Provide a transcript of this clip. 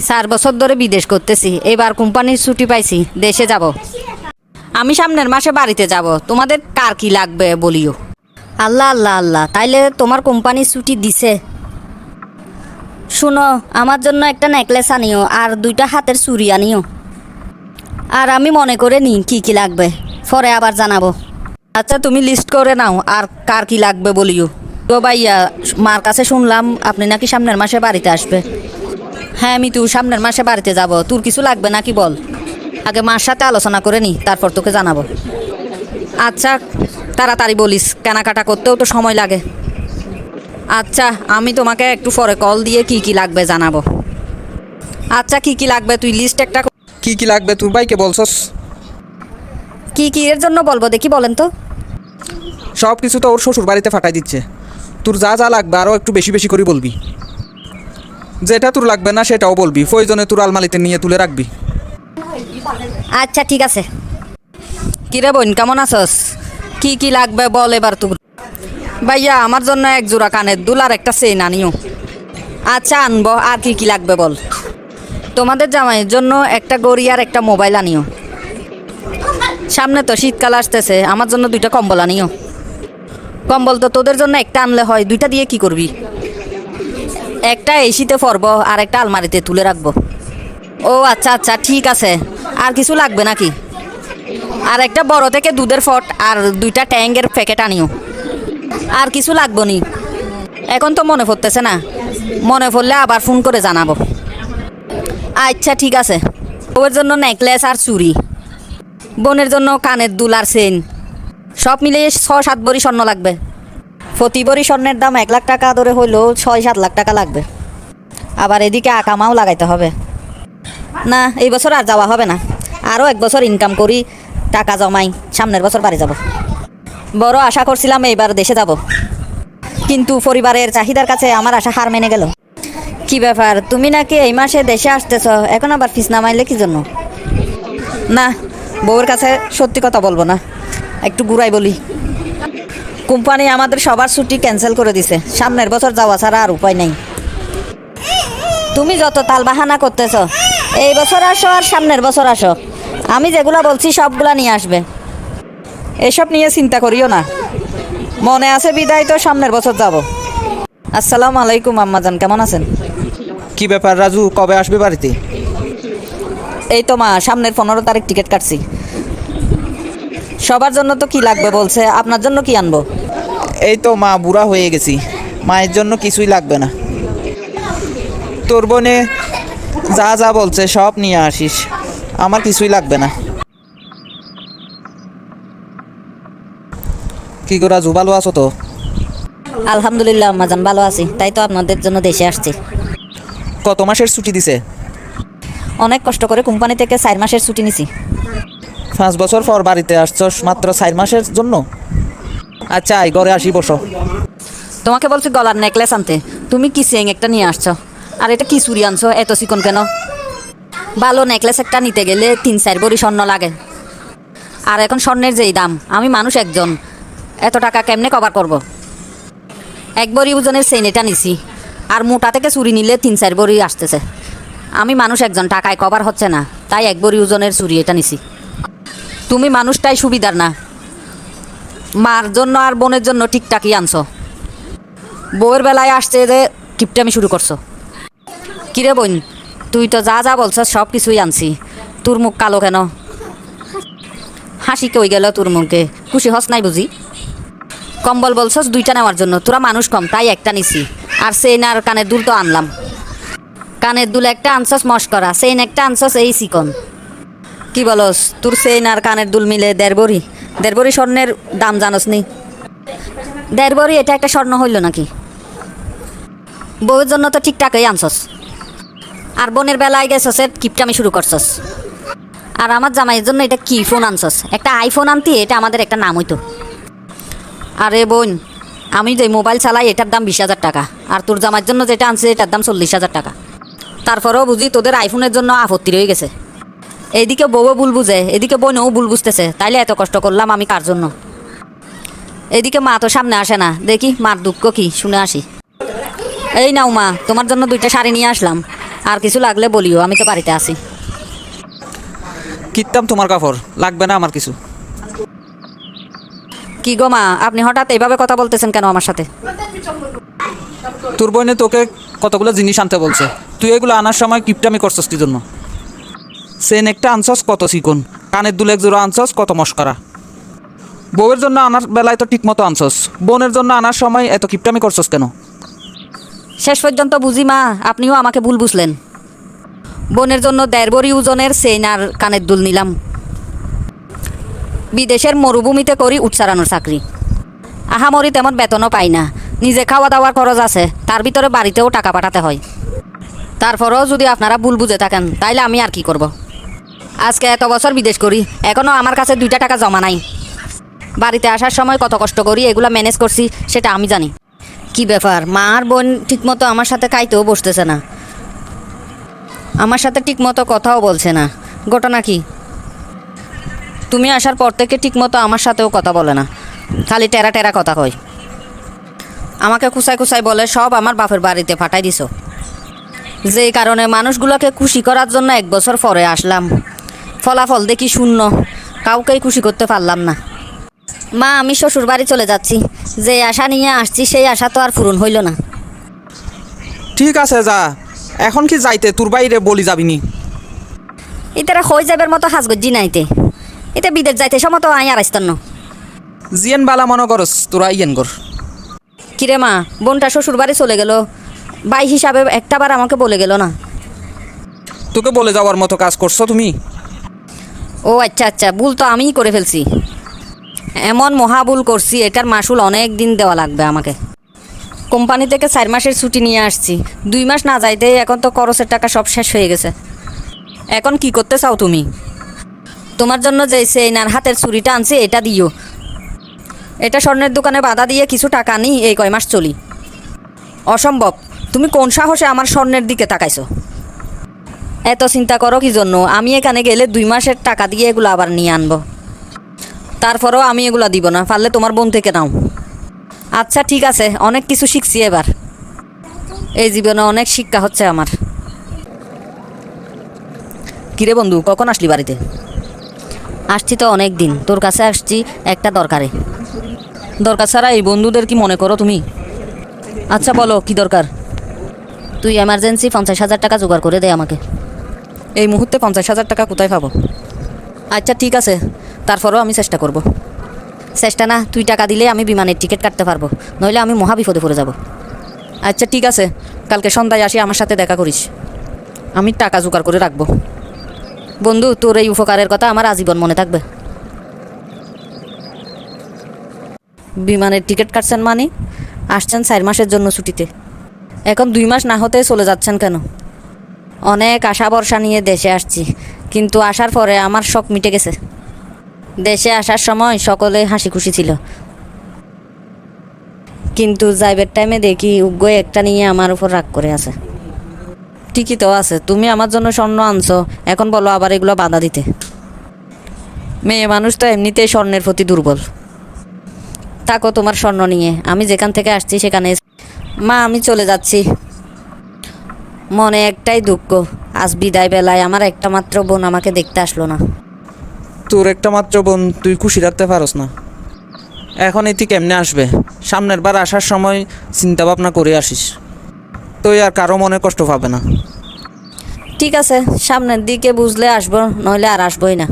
4 বছর ধরে বিদেশ করতেছি, এবার কোম্পানির ছুটি পাইছি, দেশে যাব। আমি সামনের মাসে বাড়িতে যাব, তোমাদের কার কি লাগবে বলিও। আল্লাহ আল্লাহ আল্লাহ, তাইলে তোমার কোম্পানির ছুটি দিছে। শুনো, আমার জন্য একটা নেকলেস আনিও আর 2টা হাতের চুড়ি আনিও। আর আমি মনে করে নিই কী কী লাগবে, পরে আবার জানাবো। আচ্ছা, তুমি লিস্ট করে নাও আর কার কি লাগবে বলিও। তো ভাইয়া, মার কাছে শুনলাম আপনি নাকি সামনের মাসে বাড়িতে আসবে। হ্যাঁ, আমি তুই সামনের মাসে বাড়িতে যাব। তোর কিছু লাগবে নাকি বল, আগে মার সাথে আলোচনা করে নি, তারপর তোকে জানাবো। আচ্ছা, তাড়াতাড়ি বলিস, কেনাকাটা করতেও তো সময় লাগে। আচ্ছা, আমি তোমাকে একটু পরে কল দিয়ে কি কি লাগবে জানাবো। আচ্ছা, কি কি লাগবে তুই লিস্ট একটা। কি কি লাগবে তোর ভাইকে বলছস? কি কি এর জন্য বলবো দেখি, বলেন তো। সব কিছু তো ওর শ্বশুর বাড়িতে ফাটাই দিচ্ছে। তোর যা যা লাগবে আরও একটু বেশি বেশি করে বলবি। যেটা তোর লাগবে না সেটাও বলবি, প্রয়োজনে তোর আলমারিতে নিয়ে তুলে রাখবি। আচ্ছা ঠিক আছে। কিরে বোন, কেমন আছস? কি কি লাগবে বল এবার তুই। ভাইয়া, আমার জন্য 1 জোড়া কানের দুল আর একটা চেইন আনিও। আচ্ছা আনবো। আর কি কি লাগবে বল। তোমাদের জামাইয়ের জন্য একটা গড়ি আর একটা মোবাইল আনিও। সামনে তো শীতকাল আসতেছে, আমার জন্য 2টা কম্বল আনিও। কম্বল তো তোদের জন্য একটা আনলে হয়, 2টা দিয়ে কি করবি? একটা এসিতে পরবো আর একটা আলমারিতে তুলে রাখবো। ও আচ্ছা আচ্ছা, ঠিক আছে। আর কিছু লাগবে নাকি? আর একটা বড় থেকে দুধের ফট আর 2টা ট্যাঙ্গের প্যাকেট আনিও। আর কিছু লাগবো নি? এখন তো মনে পড়তেছে না, মনে পড়লে আবার ফোন করে জানাবো। আচ্ছা ঠিক আছে। ওর জন্য নেকলেস আর চুড়ি, বোনের জন্য কানের দুল আর চেন, সব মিলিয়ে 6-7 ভরি স্বর্ণ লাগবে। প্রতি ভরি স্বর্ণের দাম 1 লাখ টাকা ধরে হইলেও 6-7 লাখ টাকা লাগবে। আবার এদিকে আকামাও লাগাইতে হবে। না, এই বছর আর যাওয়া হবে না, আরও 1 বছর ইনকাম করি, টাকা জমাই, সামনের বছর বাড়ি যাব। বড় আশা করছিলাম এইবার দেশে যাব, কিন্তু পরিবারের চাহিদার কাছে আমার আশা হার মেনে গেল। কি ব্যাপার, তুমি নাকি এই মাসে দেশে আসতেছ, এখন আবার ফিস নামাইলে কি জন্য? না, বউয়ের কাছে সত্যি কথা বলবো না, একটু ঘুরাই বলি। কোম্পানি আমাদের সবার ছুটি ক্যান্সেল করে দিছে, সামনের বছর যাওয়া ছাড়া আর উপায় নেই। তুমি যত তালবাহানা করতেছ, এই বছর আসো আর সামনের বছর আসো, আমি যেগুলা বলছি সবগুলা নিয়ে আসবে। এসব নিয়ে চিন্তা করিও না, মনে আছে বিদায় তো সামনের বছর যাব। আসসালামু আলাইকুম আম্মাজান, কেমন আছেন? কি ব্যাপার রাজু, কবে আসবে বাড়িতে? এই তো মা, সামনের 15 তারিখ টিকিট কাটছি। সবার জন্য তো কি লাগবে বলছে, আপনার জন্য কি আনবো? এই তো মা, বুড়া হয়ে গেছি, মায়ের জন্য কিছুই লাগবে না। তোর বোনে যা যা বলছে সব নিয়ে আসিস, আমার কিছুই লাগবে না। কি গো রাজু, ভালো আছো তো? আলহামদুলিল্লাহ আম্মাজান, ভালো আছি, তাই তো আপনাদের জন্য দেশে আসছি। কত মাসের ছুটি দিছে? অনেক কষ্ট করে কোম্পানি থেকে 4 মাসের ছুটি নিছি। 5 বছর পর বাড়িতে আসছস মাত্র 4 মাসের জন্য? আচ্ছা, আই ঘরে আসি, বসো। তোমাকে বলছি গলার নেকলেস আনতে, তুমি কি চেইন একটা নিয়ে আসছো, আর এটা কি চুরি আনছো এত চিকন কেন? ভালো নেকলেস একটা নিতে গেলে 3-4 ভরি স্বর্ণ লাগে, আর এখন স্বর্ণের যেই দাম, আমি মানুষ একজন, এত টাকা কেমনে কভার করব? 1 ভরি ওজনের চেইন এটা নিছি, আর মোটা থেকে চুরি নিলে 3-4 ভরি আসতেছে। আমি মানুষ একজন, টাকায় কভার হচ্ছে না, তাই 1 ভরি ওজনের চুরি এটা নিছি। তুমি মানুষটাই সুবিধার না, মার জন্য আর বোনের জন্য ঠিকঠাকই আনছো, বউয়ের বেলায় আসছে যে কিপটামি শুরু করছো। কিরে বোন, তুই তো যা যা বলছ সব কিছুই আনছি, তোর মুখ কালো কেন? হাসি কই গেল তোর মুখে, খুশি হস নাই বুঝি? কম্বল বলছস 2টা নেওয়ার জন্য, তোরা মানুষ কম তাই একটা নিছি, আর চেইন আর কানের দুল তো আনলাম। কানের দুল একটা আনছস মস্করা, চেইন একটা আনছস এই চিকন। কি বলস, তোর চেইন আর কানের দুল মিলে 1.5 ভরি? 1.5 ভরি স্বর্ণের দাম জানোস নি? 1.5 ভরি এটা একটা স্বর্ণ হইল নাকি? বউয়ের জন্য তো ঠিক টাকাই আনছস, আর বোনের বেলায় গেছস কিপটামি শুরু করছস। আর আমার জামাইয়ের জন্য এটা কি ফোন আনছস, একটা আইফোন আনতি, এটা আমাদের একটা নাম হইতো। আরে বোন, আমি যে মোবাইল চালাই এটার দাম 20,000 টাকা, আর তোর জামাইয়ের জন্য যেটা আনছে এটার দাম 40,000 টাকা। তারপরেও বুঝি তোদের আইফোনের জন্য আপত্তি রয়ে গেছে। এইদিকে বউও ভুল বুঝে, এদিকে বোনও ভুল বুঝতেছে, তাইলে এত কষ্ট করলাম আমি কার জন্য? এদিকে মা তো সামনে আসে না, দেখি মার দুঃখ কি শুনে আসি। এই নাও মা, তোমার জন্য 2টা শাড়ি নিয়ে আসলাম, আর কিছু লাগলে বলিও, আমি তো বাড়িতে আছি। কিনতাম তোমার কাপড়, লাগবে না আমার কিছু। কি গো মা, আপনি হঠাৎ এইভাবে কথা বলতেছেন কেন আমার সাথে? তোর বোনে তোকে কতগুলো জিনিস আনতে বলছে, তুই এগুলো আনার সময় কিপটামি করছস কি জন্য? সেন একটা আনছস কত চিকন, কানের দুল এক জোড়া আনছস কত মস্করা। বউয়ের জন্য আনার বেলায় তো ঠিক মতো আনছস, বোনের জন্য আনার সময় এত কিপটামি করছস কেন? শেষ পর্যন্ত বুঝি মা, আপনিও আমাকে ভুল বুঝলেন। বোনের জন্য 1.5 ভরি ওজনের চেইন আর কানের দুল নিলাম। বিদেশের মরুভূমিতে করি উট চালানোর চাকরি, আহামরি তেমন বেতনও পাই না, নিজে খাওয়া দাওয়ার খরচ আছে, তার ভিতরে বাড়িতেও টাকা পাঠাতে হয়। তারপরেও যদি আপনারা ভুল বুঝে থাকেন তাইলে আমি আর কি করব। আজকে এত বছর বিদেশ করি, এখনও আমার কাছে 2টা টাকা জমা নাই। বাড়িতে আসার সময় কত কষ্ট করি এগুলো ম্যানেজ করছি সেটা আমি জানি। কি ব্যাপার, মা আর বোন ঠিকমতো আমার সাথে খাইতেও বসতেছে না, আমার সাথে ঠিকমতো কথাও বলছে না, ঘটনা কি? তুমি আসার পর থেকে ঠিকমতো আমার সাথেও কথা বলে না, খালি টেরা টেরা কথা কয়। আমাকে খুসাই খুসাই বলে সব আমার বাপের বাড়িতে পাঠাই দিছো, যেই কারণে মানুষগুলোকে খুশি করার জন্য 1 বছর পরে আসলাম, ফলাফল দেখি শূন্য, কাউকেই খুশি করতে পারলাম না। মা, আমি শ্বশুর বাড়ি চলে যাচ্ছি, যে আশা নিয়ে আসছি সেই আশা তো আর পূরণ হইল না। ঠিক আছে যা, এখন কি যাইতে তোর বাইরে বলি যাবিনি? ইতারা হয়ে যাবার মতো হাজগজ্জি নাইতে, এটা বিদেশ যাইতে সমত আই আর আসতান্ন। জিয়েন বালা মনে করস তোরা ইয়েন কর। কিরে মা, বোনটা শ্বশুর বাড়ি চলে গেল, ভাই হিসাবে একটাবার আমাকে বলে গেল না। তোকে বলে যাওয়ার মতো কাজ করছো তুমি? ও আচ্ছা আচ্ছা, ভুল তো আমিই করে ফেলছি, এমন মহাভুল করছি, এটার মাসুল অনেক দিন দেওয়া লাগবে আমাকে। কোম্পানি থেকে 4 মাসের ছুটি নিয়ে আসছি, 2 মাস না যাইতে এখন তো খরচের টাকা সব শেষ হয়ে গেছে। এখন কি করতে চাও তুমি? তোমার জন্য যে চেইন আর হাতের চুড়িটা আনছি এটা দিও, এটা স্বর্ণের দোকানে বাধা দিয়ে কিছু টাকা নিই, এই কয় মাস চলি। অসম্ভব, তুমি কোন সাহসে আমার স্বর্ণের দিকে তাকাইছো? এত চিন্তা করো কি জন্য? আমি এখানে গেলে 2 মাসের টাকা দিয়ে এগুলো আবার নিয়ে আনবো, তারপরেও আমি এগুলো দিব না, পারলে তোমার বোন থেকে নাও। আচ্ছা ঠিক আছে, অনেক কিছু শিখছি এবার, এই জীবনে অনেক শিক্ষা হচ্ছে আমার। কিরে বন্ধু, কখন আসলি বাড়িতে? আসছি তো অনেক দিন, তোর কাছে আসছি একটা দরকারে। দরকার ছাড়া এই বন্ধুদের কি মনে করো তুমি? আচ্ছা বলো কি দরকার? তুই এমার্জেন্সি 50,000 টাকা জোগাড় করে দে আমাকে। এই মুহূর্তে 50,000 টাকা কোথায় পাবো? আচ্ছা ঠিক আছে, তারপরেও আমি চেষ্টা করব। চেষ্টা না, তুই টাকা দিলে আমি বিমানের টিকিট কাটতে পারবো, নইলে আমি মহা বিপদে পড়ে যাব। আচ্ছা ঠিক আছে, কালকে সন্ধ্যায় আসি, আমার সাথে দেখা করিস, আমি টাকা জোগাড় করে রাখবো। বন্ধু, তোর এই উপকারের কথা আমার আজীবন মনে থাকবে। বিমানের টিকিট কাটছেন মানে? আসছেন 4 মাসের জন্য ছুটিতে, এখন 2 মাস না হতে চলে যাচ্ছেন কেন? অনেক আশা ভরসা নিয়ে দেশে আসছি, কিন্তু আসার পরে আমার শখ মিটে গেছে। দেশে আসার সময় সকলে হাসি খুশি ছিল, কিন্তু যাইবের টাইমে দেখি উগ্র একটা নিয়ে আমার উপর রাগ করে আছে। ঠিকই তো আছে, তুমি আমার জন্য স্বর্ণ আনছো, এখন বলো আবার এগুলো বাধা দিতে? মেয়ে মানুষ তো এমনিতেই স্বর্ণের প্রতি দুর্বল। থাকো তোমার স্বর্ণ নিয়ে, আমি যেখান থেকে আসছি সেখানে। মা, আমি চলে যাচ্ছি, মনে একটাই দুঃখ, আজ বিদায় বেলায় আমার একটা মাত্র বোন আমাকে দেখতে আসলো না। তোর একটা মাত্র বোন তুই খুশি রাখতে পারস না, এখন এটি কেমনে আসবে? সামনের বার আসার সময় চিন্তা ভাবনা করে আসিস, তুই আর কারো মনে কষ্ট পাবে না। ঠিক আছে, সামনের দিকে বুঝলে আসবো, নইলে আর আসবোই না।